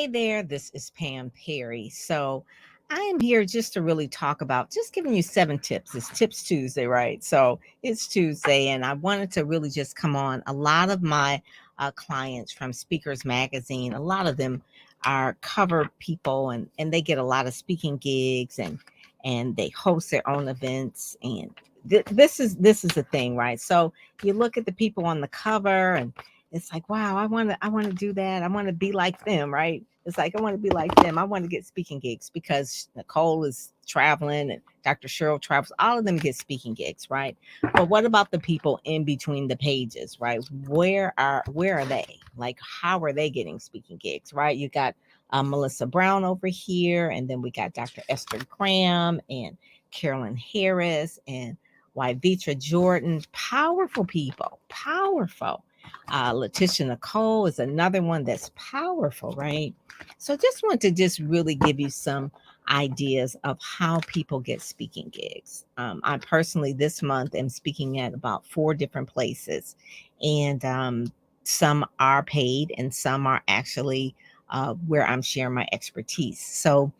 Hey there, this is Pam Perry. So I am here just to really talk about just giving you 7 tips. It's Tips Tuesday, right? So it's Tuesday, and I wanted to really just come on. A lot of my clients from Speakers Magazine, a lot of them are cover people, and they get a lot of speaking gigs, and they host their own events. And this is the thing, right? So you look at the people on the cover, and it's like, wow, I want to do that. I want to be like them, right? It's like I want to be like them. I want to get speaking gigs because Nicole is traveling and Dr. Cheryl travels. All of them get speaking gigs, right? But what about the people in between the pages, right? Where are they? Like, how are they getting speaking gigs, right? You got Melissa Brown over here, and then we got Dr. Esther Graham and Carolyn Harris and Wyvitra Jordan. Powerful people, powerful. Letitia Nicole is another one that's powerful, right? So just want to just really give you some ideas of how people get speaking gigs. I personally this month am speaking at about 4 different places, and some are paid and some are actually where I'm sharing my expertise. So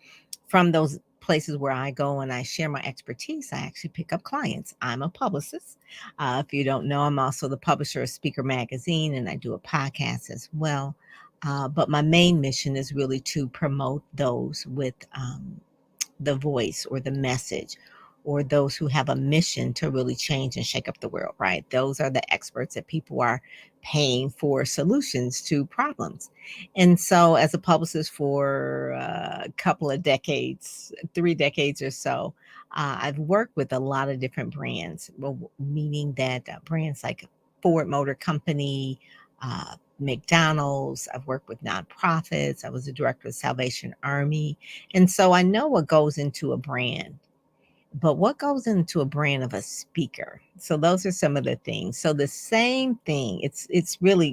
from those places where I go and I share my expertise, I actually pick up clients. I'm a publicist. If you don't know, I'm also the publisher of Speaker Magazine, and I do a podcast as well. But my main mission is really to promote those with the voice or the message, or those who have a mission to really change and shake up the world, right? Those are the experts that people are paying for solutions to problems. And so, as a publicist for a couple of decades, 3 decades or so, I've worked with a lot of different brands, meaning that brands like Ford Motor Company, McDonald's. I've worked with nonprofits. I was the director of Salvation Army. And so I know what goes into a brand, but what goes into a brand of a speaker? So those are some of the things. So the same thing, it's really,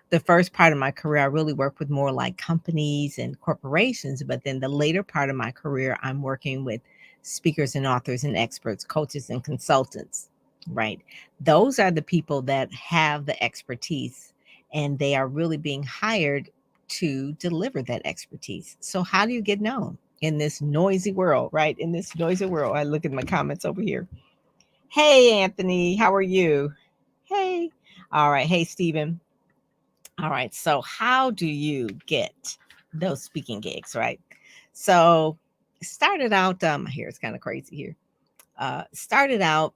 the first part of my career, I really worked with more like companies and corporations, but then the later part of my career, I'm working with speakers and authors and experts, coaches and consultants, right? Those are the people that have the expertise, and they are really being hired to deliver that expertise. So how do you get known in this noisy world, right? In this noisy world. I look at my comments over here. Hey, Anthony, how are you? Hey. All right. Hey, Stephen. All right. So, how do you get those speaking gigs, right? So, started out, here it's kind of crazy here. Started out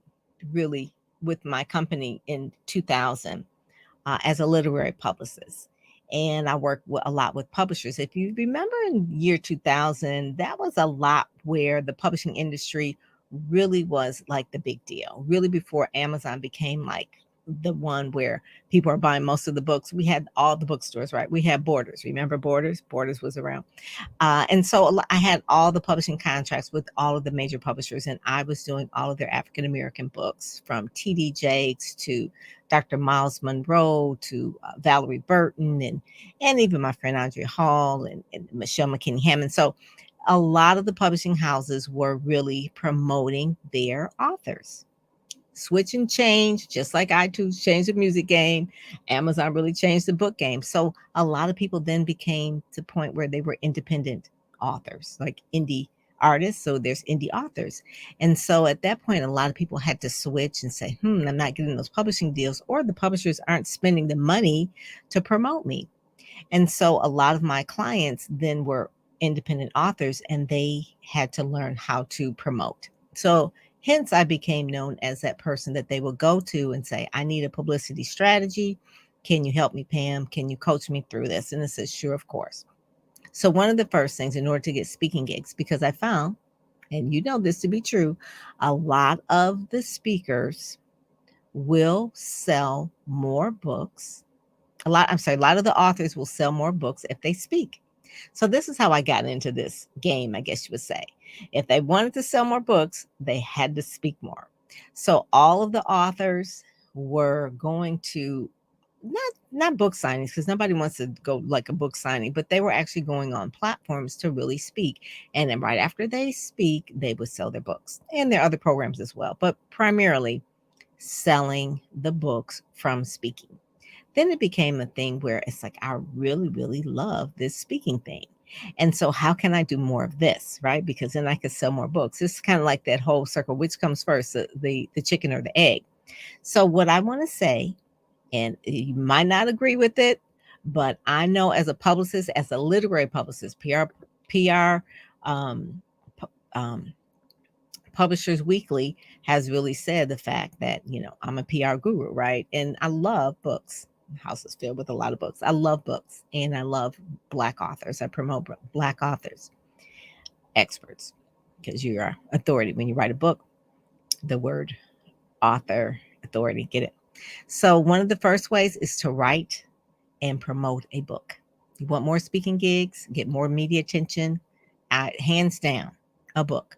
really with my company in 2000 as a literary publicist. And I worked a lot with publishers. If you remember in year 2000, that was a lot where the publishing industry really was like the big deal. Really before Amazon became like the one where people are buying most of the books. We had all the bookstores, right? We had Borders. Remember Borders? Borders was around. And so I had all the publishing contracts with all of the major publishers, and I was doing all of their African American books, from T.D. Jakes to Dr. Miles Monroe to Valerie Burton, and even my friend Andrea Hall and Michelle McKinney Hammond. So a lot of the publishing houses were really promoting their authors. Switch and change, just like iTunes changed the music game, Amazon really changed the book game. So a lot of people then became to the point where they were independent authors, like indie artists. So there's indie authors. And so at that point, a lot of people had to switch and say, I'm not getting those publishing deals, or the publishers aren't spending the money to promote me. And so a lot of my clients then were independent authors, and they had to learn how to promote. So hence I became known as that person that they would go to and say, I need a publicity strategy. Can you help me, Pam? Can you coach me through this? And I said, sure, of course. So one of the first things in order to get speaking gigs, because I found, and you know this to be true, a lot of the speakers will sell more books. A lot of the authors will sell more books if they speak. So this is how I got into this game, I guess you would say. If they wanted to sell more books, they had to speak more. So all of the authors were going to not book signings, because nobody wants to go like a book signing, but they were actually going on platforms to really speak. And then right after they speak, they would sell their books. And there are other programs as well, but primarily selling the books from speaking. Then it became a thing where it's like, I really, really love this speaking thing. And so, how can I do more of this, right? Because then I could sell more books. It's kind of like that whole circle, which comes first, the chicken or the egg. So, what I want to say, and you might not agree with it, but I know as a publicist, as a literary publicist, PR, um, um, Publishers Weekly has really said the fact that, I'm a PR guru, right? And I love books. The house is filled with a lot of books. I love books and I love Black authors. I promote Black authors, experts, because you are authority. When you write a book, the word author, authority, get it? So, one of the first ways is to write and promote a book. You want more speaking gigs, get more media attention, hands down, a book.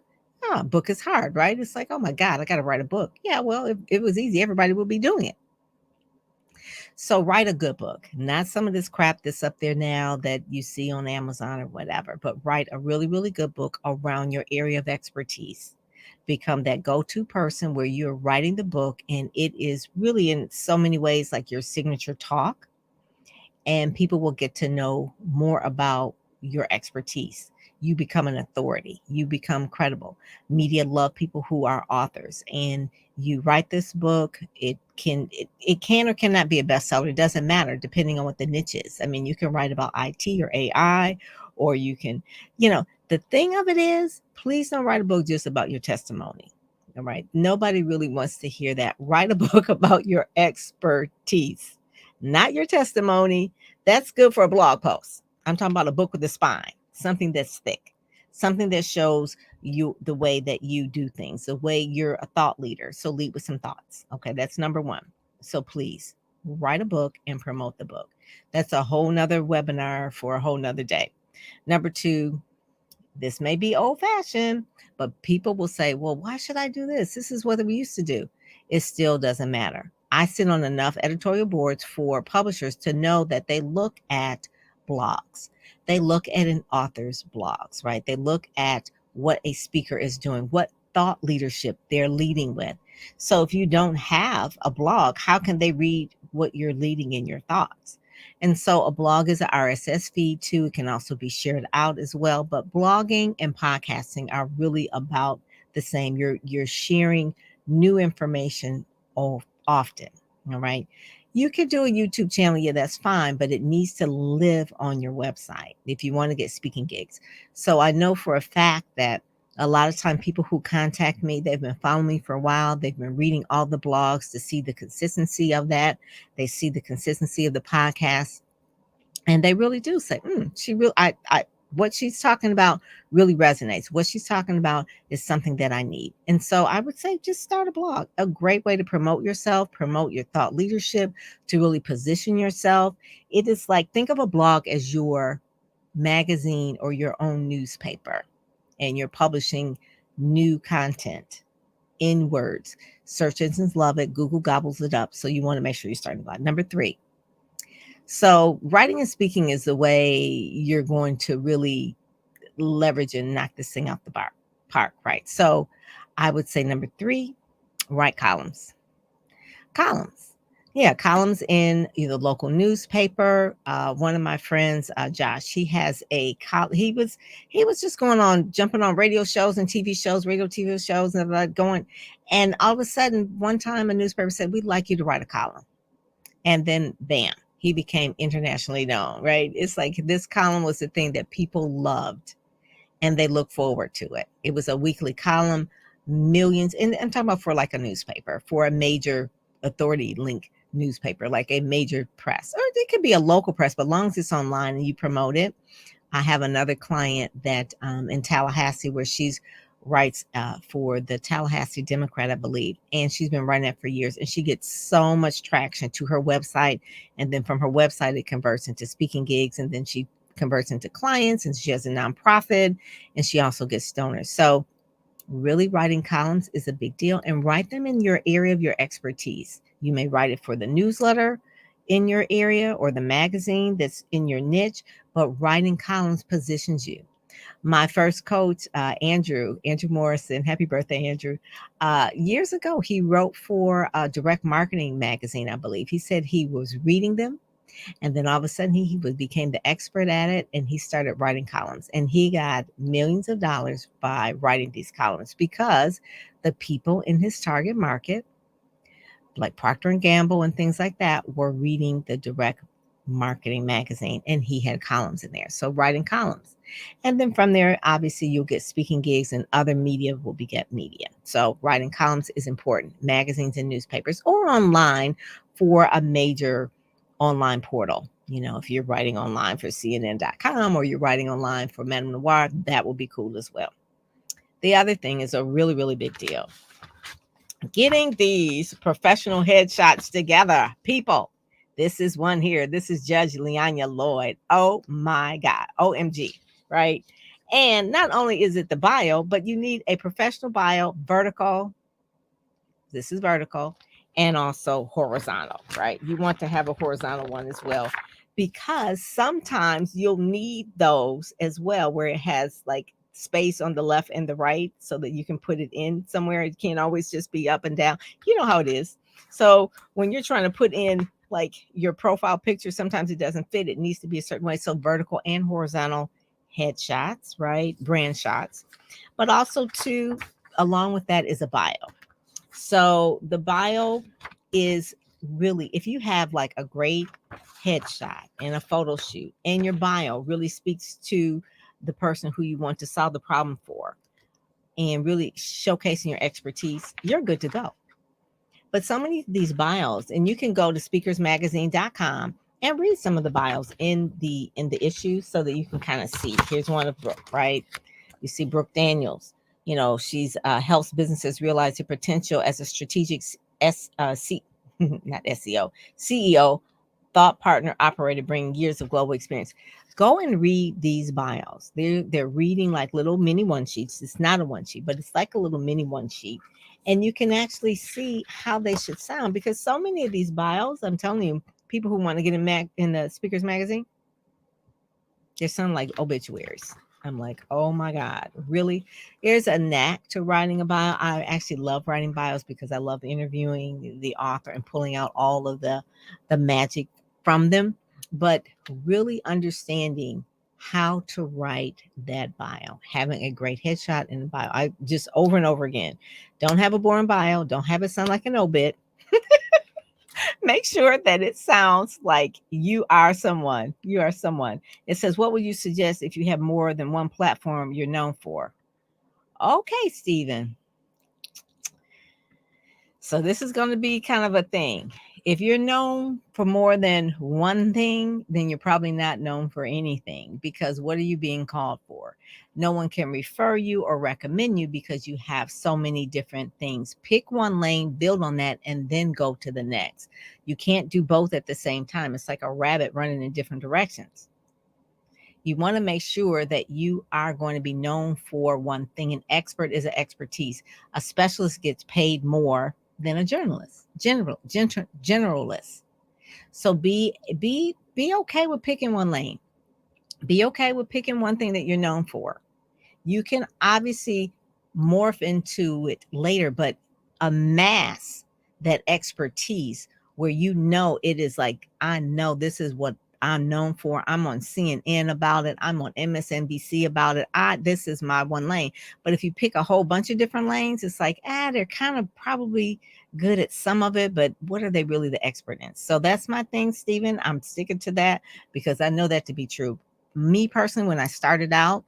A book is hard, right? It's like, oh my God, I got to write a book. Yeah, well, if it was easy, everybody would be doing it. So write a good book, not some of this crap that's up there now that you see on Amazon or whatever, but write a really, really good book around your area of expertise. Become that go to person where you're writing the book, and it is really in so many ways like your signature talk, and people will get to know more about your expertise. You become an authority, you become credible. Media love people who are authors, and you write this book. It can or cannot be a bestseller. It doesn't matter depending on what the niche is. I mean, you can write about IT or AI, or you can, the thing of it is, please don't write a book just about your testimony. All right, nobody really wants to hear that. Write a book about your expertise, not your testimony. That's good for a blog post. I'm talking about a book with a spine, something that's thick, something that shows you the way that you do things, the way you're a thought leader. So lead with some thoughts. Okay, that's number one. So please write a book and promote the book. That's a whole nother webinar for a whole nother day. Number two, this may be old fashioned, but people will say, well, why should I do this? This is what we used to do. It still doesn't matter. I sit on enough editorial boards for publishers to know that they look at blogs. They look at an author's blogs, right? They look at what a speaker is doing, what thought leadership they're leading with. So if you don't have a blog, how can they read what you're leading in your thoughts? And so a blog is an RSS feed too. It can also be shared out as well. But blogging and podcasting are really about the same. You're sharing new information often. All right. You could do a YouTube channel, yeah, that's fine, but it needs to live on your website if you want to get speaking gigs. So I know for a fact that a lot of time people who contact me, they've been following me for a while. They've been reading all the blogs to see the consistency of that. They see the consistency of the podcast, and they really do say, she really, what she's talking about really resonates. What she's talking about is something that I need. And so I would say just start a blog. A great way to promote yourself, promote your thought leadership, to really position yourself. It is like, think of a blog as your magazine or your own newspaper, and you're publishing new content in words. Search engines love it. Google gobbles it up. So you want to make sure you're starting a blog. Number three. So writing and speaking is the way you're going to really leverage and knock this thing out the park, right? So I would say number three, write columns. Columns. Yeah, columns in either local newspaper. One of my friends, Josh, he has a he was just going on jumping on radio shows and TV shows, radio TV shows, and like going, and all of a sudden, one time a newspaper said, "We'd like you to write a column," and then bam, he became internationally known. Right? It's like this column was the thing that people loved, and they look forward to it. It was a weekly column, millions, and I'm talking about for like a newspaper, for a major authority link newspaper, like a major press, or it could be a local press, but as long as it's online and you promote it. I have another client that in Tallahassee where she's writes for the Tallahassee Democrat, I believe, and she's been running that for years, and she gets so much traction to her website, and then from her website it converts into speaking gigs, and then she converts into clients, and she has a nonprofit, and she also gets donors. So really writing columns is a big deal, and write them in your area of your expertise. You may write it for the newsletter in your area or the magazine that's in your niche, but writing columns positions you. My first coach, Andrew Morrison, happy birthday, Andrew. Years ago, he wrote for Direct Marketing magazine, I believe. He said he was reading them, and then all of a sudden became the expert at it, and he started writing columns, and he got millions of dollars by writing these columns because the people in his target market, like Procter and Gamble and things like that, were reading the Direct Marketing magazine, and he had columns in there. So writing columns, and then from there, obviously, you'll get speaking gigs, and other media will beget media. So writing columns is important. Magazines and newspapers, or online for a major online portal. If you're writing online for CNN.com, or you're writing online for Madame Noir, that will be cool as well. The other thing is a really, really big deal: getting these professional headshots together. People, this is one here. This is Judge Leanya Lloyd. Oh my God. OMG. Right? And not only is it the bio, but you need a professional bio, vertical. This is vertical, and also horizontal, right? You want to have a horizontal one as well, because sometimes you'll need those as well, where it has like space on the left and the right, so that you can put it in somewhere. It can't always just be up and down. You know how it is. So when you're trying to put in like your profile picture, sometimes it doesn't fit. It needs to be a certain way. So vertical and horizontal headshots, right? Brand shots. But also too, along with that is a bio. So the bio is really, if you have like a great headshot and a photo shoot, and your bio really speaks to the person who you want to solve the problem for, and really showcasing your expertise, you're good to go. But so many of these bios, and you can go to speakersmagazine.com and read some of the bios in the issue, so that you can kind of see. Here's one of Brooke, right? You see Brooke Daniels. She's helps businesses realize their potential as a strategic not SEO, CEO, thought partner, operator, bringing years of global experience. Go and read these bios. They're reading like little mini one sheets. It's not a one sheet, but it's like a little mini one sheet, and you can actually see how they should sound, because so many of these bios, I'm telling you, people who want to get in the Speakers Magazine, they sound like obituaries. I'm like, oh my God, really? There's a knack to writing a bio. I actually love writing bios because I love interviewing the author and pulling out all of the magic from them. But really understanding how to write that bio, having a great headshot in the bio. I just over and over again. Don't have a boring bio. Don't have it sound like an obit. Make sure that it sounds like you are someone. You are someone. It says, what would you suggest if you have more than one platform you're known for? Okay, Stephen. So this is going to be kind of a thing. If you're known for more than one thing, then you're probably not known for anything, because what are you being called for? No one can refer you or recommend you because you have so many different things. Pick one lane, build on that, and then go to the next. You can't do both at the same time. It's like a rabbit running in different directions. You want to make sure that you are going to be known for one thing. An expert is an expertise. A specialist gets paid more than a journalist, generalist. So be okay with picking one lane. Be okay with picking one thing that you're known for. You can obviously morph into it later, but amass that expertise where it is like, I know this is what I'm known for. I'm on CNN about it. I'm on MSNBC about it. This is my one lane. But if you pick a whole bunch of different lanes, it's like, they're kind of probably good at some of it, but what are they really the expert in? So that's my thing, Stephen. I'm sticking to that because I know that to be true. Me personally, when I started out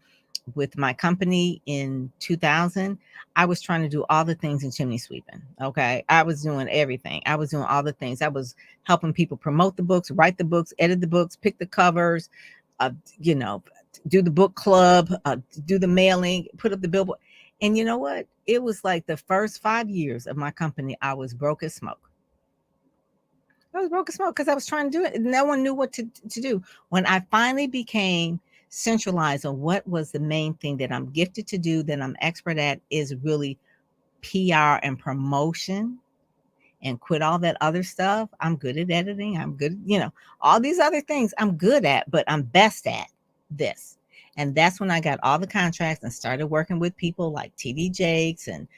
with my company in 2000, I was trying to do all the things in chimney sweeping. Okay. I was doing everything. I was doing all the things. I was helping people promote the books, write the books, edit the books, pick the covers, uh, you know, do the book club, do the mailing, put up the billboard. And you know what? It was like the first 5 years of my company, I was broke as smoke. I was broke as smoke because I was trying to do it. No one knew what to do. When I finally became centralized on what was the main thing that I'm gifted to do, that I'm expert at, is really PR and promotion, and quit all that other stuff. I'm good at editing. I'm good, all these other things I'm good at, but I'm best at this. And that's when I got all the contracts and started working with people like TD Jakes and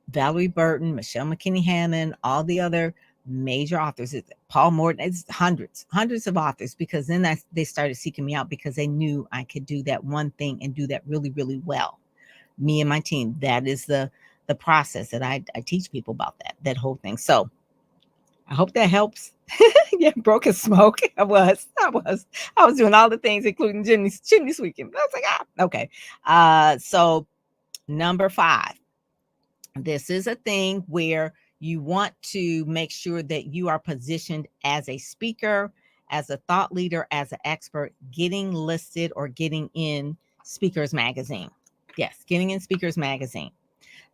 Valerie Burton, Michelle McKinney Hammond, all the other major authors, Paul Morton. It's hundreds of authors, because then they started seeking me out because they knew I could do that one thing and do that really, really well. Me and my team. That is the process that I teach people about, that whole thing. So I hope that helps. Yeah, broke as smoke. I was doing all the things, including chimney sweeping. I was like, okay. So number 5. This is a thing where you want to make sure that you are positioned as a speaker, as a thought leader, as an expert, getting listed or getting in Speakers Magazine. Yes, getting in Speakers Magazine.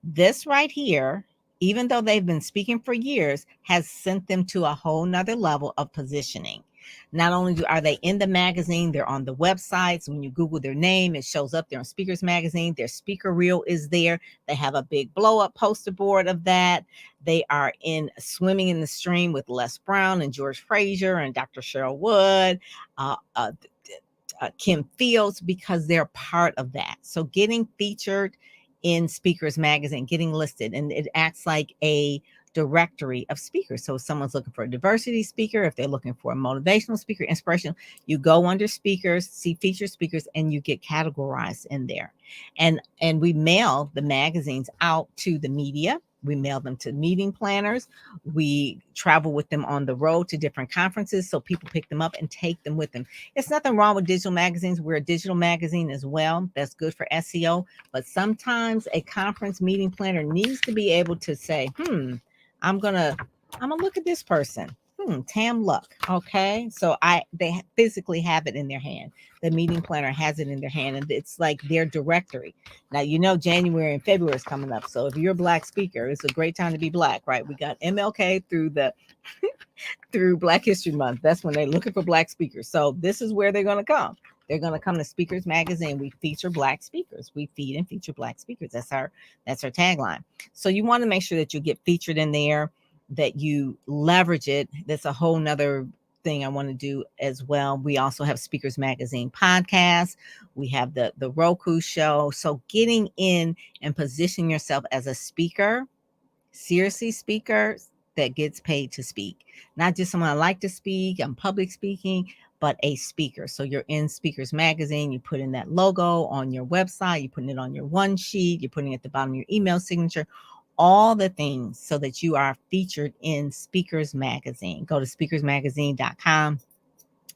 This right here, even though they've been speaking for years, has sent them to a whole nother level of positioning. Not only are they in the magazine, they're on the websites. When you Google their name, it shows up there on Speakers Magazine. Their speaker reel is there. They have a big blow up poster board of that. They are in Swimming in the Stream with Les Brown and George Fraser and Dr. Cheryl Wood, Kim Fields, because they're part of that. So getting featured in Speakers Magazine, getting listed, and it acts like a directory of speakers. So if someone's looking for a diversity speaker, if they're looking for a motivational speaker, inspirational, you go under speakers, see featured speakers, and you get categorized in there. And we mail the magazines out to the media. We mail them to meeting planners. We travel with them on the road to different conferences, so people pick them up and take them with them. It's nothing wrong with digital magazines. We're a digital magazine as well. That's good for SEO. But sometimes a conference meeting planner needs to be able to say, I'm gonna look at this person. Tam Luck. Okay. So they physically have it in their hand. The meeting planner has it in their hand, and it's like their directory. Now, January and February is coming up. So if you're a Black speaker, it's a great time to be Black, right? We got MLK through Black History Month. That's when they're looking for Black speakers. So this is where they're going to come. They're going to come to Speakers Magazine. We feature Black speakers. We feed and feature Black speakers. That's our tagline. So you want to make sure that you get featured in there, that you leverage it. That's a whole nother thing I want to do as well. We also have Speakers Magazine podcast. We have the Roku show. So getting in and positioning yourself as a speaker, seriously speaker that gets paid to speak, not just someone I like to speak, I'm public speaking, but a speaker. So you're in Speakers Magazine, you put in that logo on your website, you're putting it on your one sheet, you're putting it at the bottom of your email signature, all the things so that you are featured in Speakers Magazine. Go to speakersmagazine.com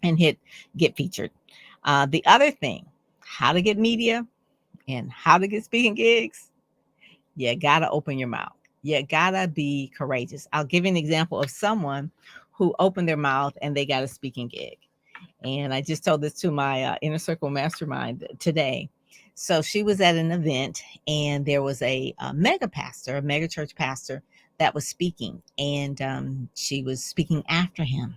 and hit get featured. The other thing, how to get media and how to get speaking gigs, you gotta open your mouth. You gotta be courageous. I'll give you an example of someone who opened their mouth and they got a speaking gig. And I just told this to my Inner Circle Mastermind today. So she was at an event and there was a mega church pastor that was speaking, and she was speaking after him.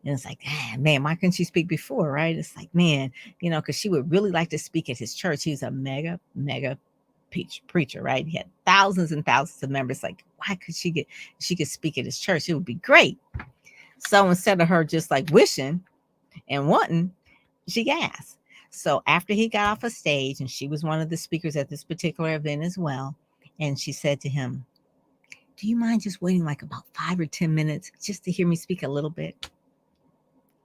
And it's like, man, why couldn't she speak before, right? It's like, man, because she would really like to speak at his church. He was a mega preacher, right? He had thousands and thousands of members. Like, why could she could speak at his church? It would be great. So instead of her just like wishing and wanting, she asked. So after he got off a stage, and she was one of the speakers at this particular event as well, and she said to him, do you mind just waiting like about 5 or 10 minutes just to hear me speak a little bit?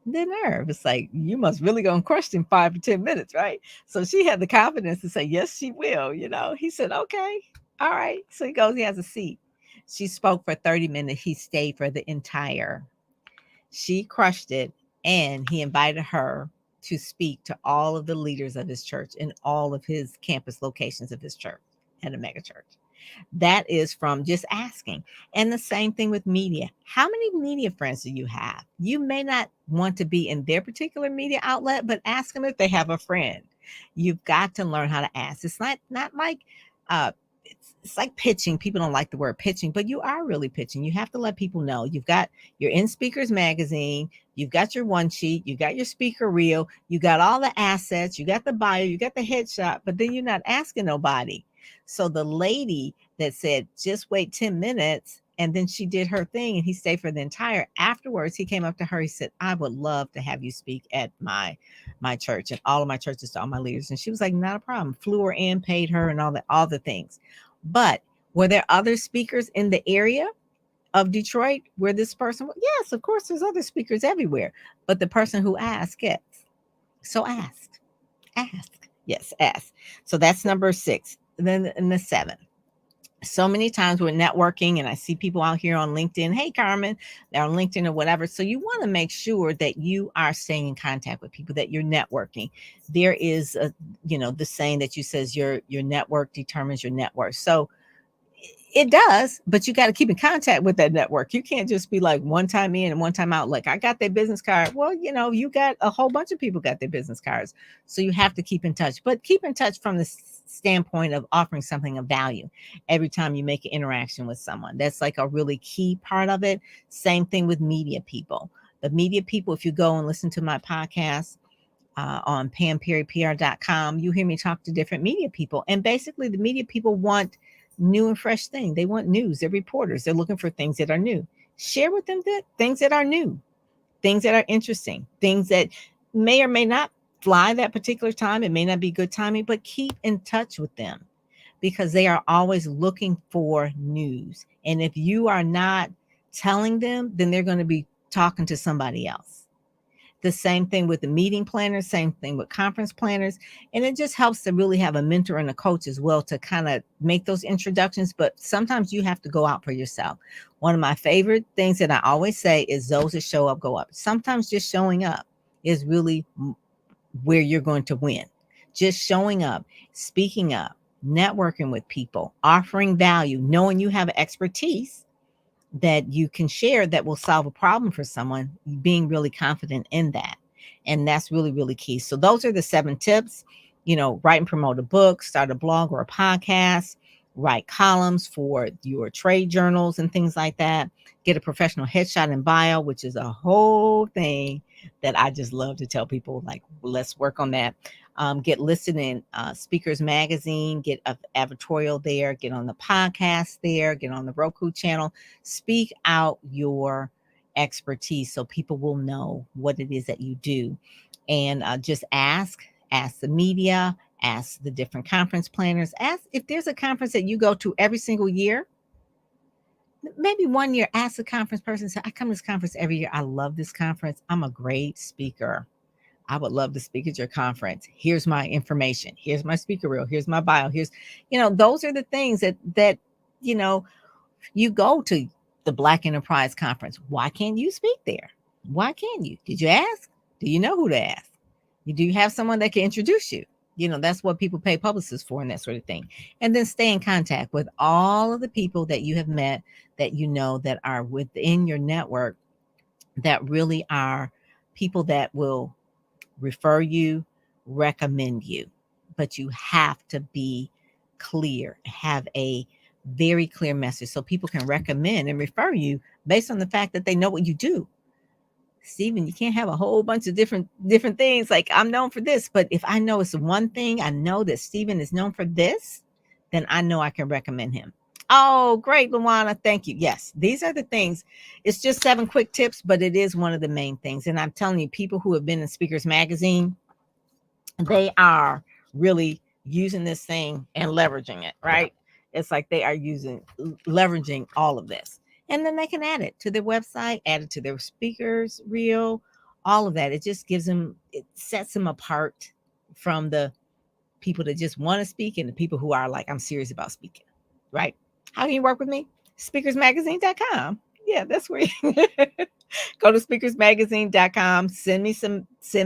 The nerve. It's like, you must really gonna crush in 5 or 10 minutes, right? So she had the confidence to say, yes, she will. He said, okay, all right. So he goes, he has a seat. She spoke for 30 minutes. He stayed for the entire. She crushed it, and he invited her to speak to all of the leaders of his church in all of his campus locations of his church at a mega church. That is from just asking. And the same thing with media. How many media friends do you have? You may not want to be in their particular media outlet, but ask them if they have a friend. You've got to learn how to ask. It's not like it's like pitching. People don't like the word pitching, but you are really pitching. You have to let people know you're in Speakers Magazine, you've got your one sheet, you got your speaker reel, you got all the assets, you got the bio, you got the headshot, but then you're not asking nobody. So the lady that said, just wait 10 minutes, And then she did her thing and he stayed for the entire. Afterwards, he came up to her. He said, I would love to have you speak at my church and all of my churches to all my leaders. And she was like, not a problem. Flew her in, paid her, and all the things. But were there other speakers in the area of Detroit where this person? Yes, of course, there's other speakers everywhere. But the person who asked gets. So ask. Yes, ask. So that's number 6. Then in the 7. So many times we're networking and I see people out here on LinkedIn. Hey, Carmen, they're on LinkedIn or whatever. So you want to make sure that you are staying in contact with people, that you're networking. There is the saying that you says your network determines your net worth. So it does, but you got to keep in contact with that network. You can't just be like one time in and one time out. Like, I got their business card. Well, you got a whole bunch of people got their business cards. So you have to keep in touch, but keep in touch from the standpoint of offering something of value every time you make an interaction with someone. That's like a really key part of it. Same thing with media people. The media people, if you go and listen to my podcast, on PamPerryPR.com, you hear me talk to different media people. And basically, the media people want new and fresh things. They want news. They're reporters. They're looking for things that are new. Share with them things that are new, things that are interesting, things that may or may not fly that particular time. It may not be good timing, but keep in touch with them because they are always looking for news. And if you are not telling them, then they're going to be talking to somebody else. The same thing with the meeting planners, same thing with conference planners. And it just helps to really have a mentor and a coach as well to kind of make those introductions. But sometimes you have to go out for yourself. One of my favorite things that I always say is those that show up, go up. Sometimes just showing up is really where you're going to win. Just showing up, speaking up, networking with people, offering value, knowing you have expertise that you can share that will solve a problem for someone, being really confident in that. And that's really, really key. So those are the 7 tips. Write and promote a book, start a blog or a podcast, write columns for your trade journals and things like that. Get a professional headshot and bio, which is a whole thing that I just love to tell people, like, let's work on that. Get listed in Speakers Magazine, get an advertorial there, get on the podcast there, get on the Roku channel, speak out your expertise so people will know what it is that you do. And just ask the media, ask the different conference planners, ask if there's a conference that you go to every single year. Maybe one year, ask the conference person, say, I come to this conference every year. I love this conference. I'm a great speaker. I would love to speak at your conference. Here's my information. Here's my speaker reel. Here's my bio. Those are the things that you go to the Black Enterprise Conference. Why can't you speak there? Why can't you? Did you ask? Do you know who to ask? Do you have someone that can introduce you? That's what people pay publicists for and that sort of thing. And then stay in contact with all of the people that you have met that that are within your network that really are people that will refer you, recommend you. But you have to be clear, have a very clear message so people can recommend and refer you based on the fact that they know what you do. Stephen, you can't have a whole bunch of different things. Like, I'm known for this, but if I know it's one thing, I know that Stephen is known for this, then I know I can recommend him. Oh, great, Luana. Thank you. Yes, these are the things. It's just 7 quick tips, but it is one of the main things. And I'm telling you, people who have been in Speakers Magazine, they are really using this thing and leveraging it, right? It's like they are leveraging all of this. And then they can add it to their website, add it to their speakers reel, all of that. It just it sets them apart from the people that just want to speak and the people who are like, I'm serious about speaking, right? How can you work with me? Speakersmagazine.com. Yeah, that's where you go to speakersmagazine.com. Send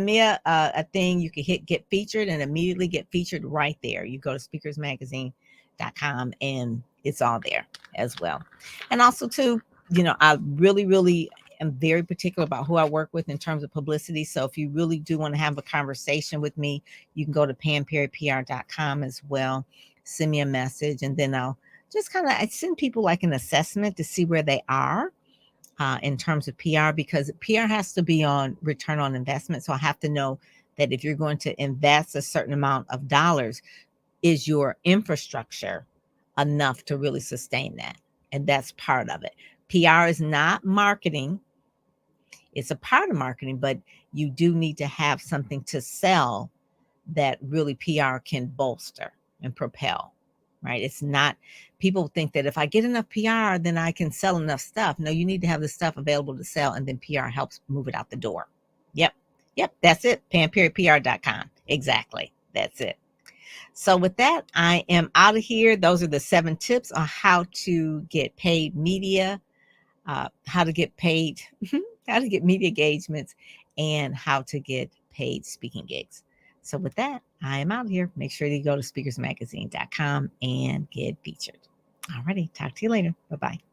me a thing. You can hit get featured and immediately get featured right there. You go to speakersmagazine.com and it's all there as well. And also too, I really, really am very particular about who I work with in terms of publicity. So if you really do want to have a conversation with me, you can go to PamPerryPR.com as well. Send me a message and then I'll just I send people like an assessment to see where they are in terms of PR, because PR has to be on return on investment. So I have to know that if you're going to invest a certain amount of dollars, is your infrastructure enough to really sustain that? And that's part of it. PR is not marketing. It's a part of marketing, but you do need to have something to sell that really PR can bolster and propel, right? It's not, people think that if I get enough PR, then I can sell enough stuff. No, you need to have the stuff available to sell, and then PR helps move it out the door. Yep. Yep. That's it. PamPeriodPR.com. Exactly. That's it. So with that, I am out of here. Those are the 7 tips on how to get paid media, how to get paid, how to get media engagements, and how to get paid speaking gigs. So with that, I am out of here. Make sure you go to speakersmagazine.com and get featured. Alrighty, talk to you later. Bye-bye.